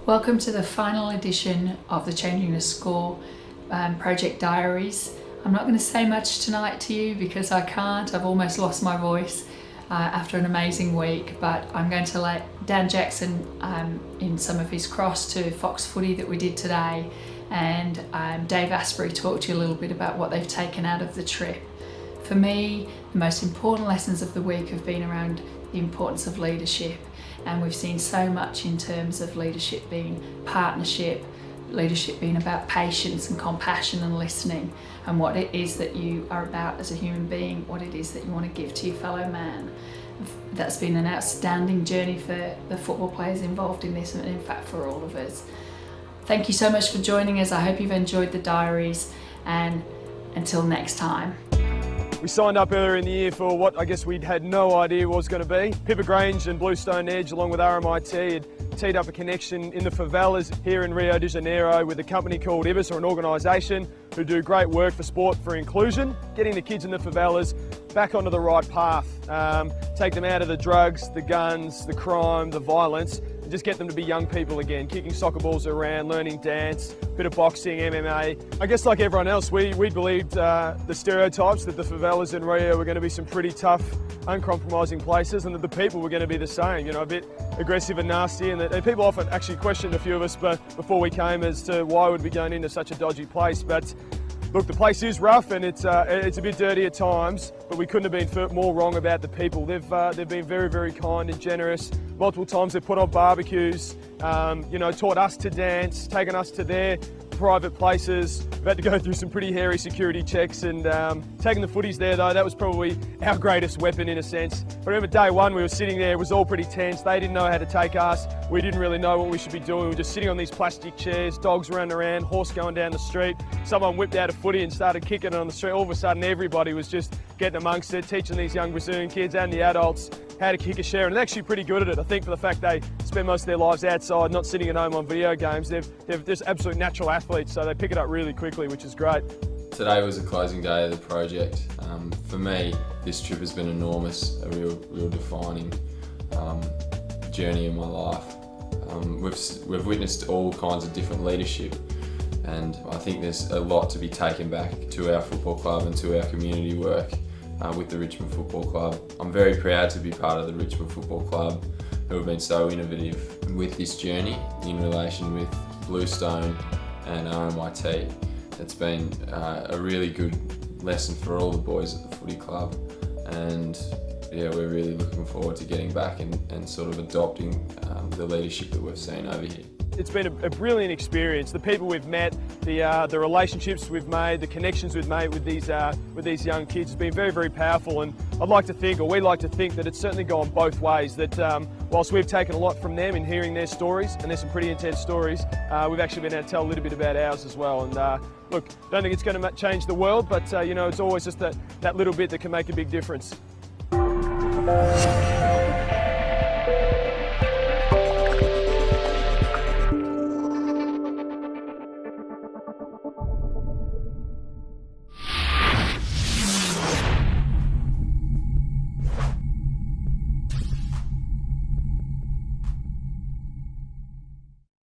Welcome to the final edition of the Changing the Score Project Diaries. I'm not going to say much tonight to you because I can't. I've almost lost my voice after an amazing week, but I'm going to let Dan Jackson in some of his cross to Fox footy that we did today, and Dave Astbury talk to you a little bit about what they've taken out of the trip. For me, the most important lessons of the week have been around the importance of leadership, and we've seen so much in terms of leadership being partnership, leadership being about patience and compassion and listening, and what it is that you are about as a human being, what it is that you want to give to your fellow man. That's been an outstanding journey for the football players involved in this, and in fact for all of us. Thank you so much for joining us. I hope you've enjoyed the diaries, and until next time. We signed up earlier in the year for what I guess we'd had no idea what was going to be. Pippa Grange and Bluestone Edge, along with RMIT, had teed up a connection in the favelas here in Rio de Janeiro with a company called IBIS, or an organisation who do great work for sport for inclusion, getting the kids in the favelas back onto the right path, take them out of the drugs, the guns, the crime, the violence, and just get them to be young people again, kicking soccer balls around, learning dance, a bit of boxing, MMA. I guess like everyone else, we believed the stereotypes that the favelas in Rio were going to be some pretty tough, uncompromising places, and that the people were going to be the same, you know, a bit aggressive and nasty, and that people often actually questioned a few of us before we came as to why would we be going into such a dodgy place. But look, the place is rough and it's a bit dirty at times, but we couldn't have been more wrong about the people. They've been very, very kind and generous. Multiple times they've put on barbecues, you know, taught us to dance, taken us to their private places. We've had to go through some pretty hairy security checks, and taking the footies there though, that was probably our greatest weapon in a sense. I remember day one we were sitting there, it was all pretty tense. They didn't know how to take us. We didn't really know what we should be doing. We were just sitting on these plastic chairs, dogs running around, horse going down the street. Someone whipped out a footy and started kicking it on the street. All of a sudden everybody was just getting amongst it, teaching these young Brazilian kids and the adults how to kick a share, and they're actually pretty good at it. I think for the fact they spend most of their lives outside, not sitting at home on video games, they're just absolute natural athletes, so they pick it up really quickly, which is great. Today was the closing day of the project. For me, this trip has been enormous, a real defining journey in my life. We've witnessed all kinds of different leadership, and I think there's a lot to be taken back to our football club and to our community work with the Richmond Football Club. I'm very proud to be part of the Richmond Football Club, who have been so innovative with this journey in relation with Bluestone and RMIT. It's been a really good lesson for all the boys at the footy club, and yeah, we're really looking forward to getting back and sort of adopting the leadership that we've seen over here. It's been a brilliant experience. The people we've met, the relationships we've made, the connections we've made with these young kids has been very, very powerful. And I'd like to think, or we like to think, that it's certainly gone both ways. That whilst we've taken a lot from them in hearing their stories, and there's some pretty intense stories, we've actually been able to tell a little bit about ours as well. And look, I don't think it's going to change the world, but you know, it's always just that little bit that can make a big difference.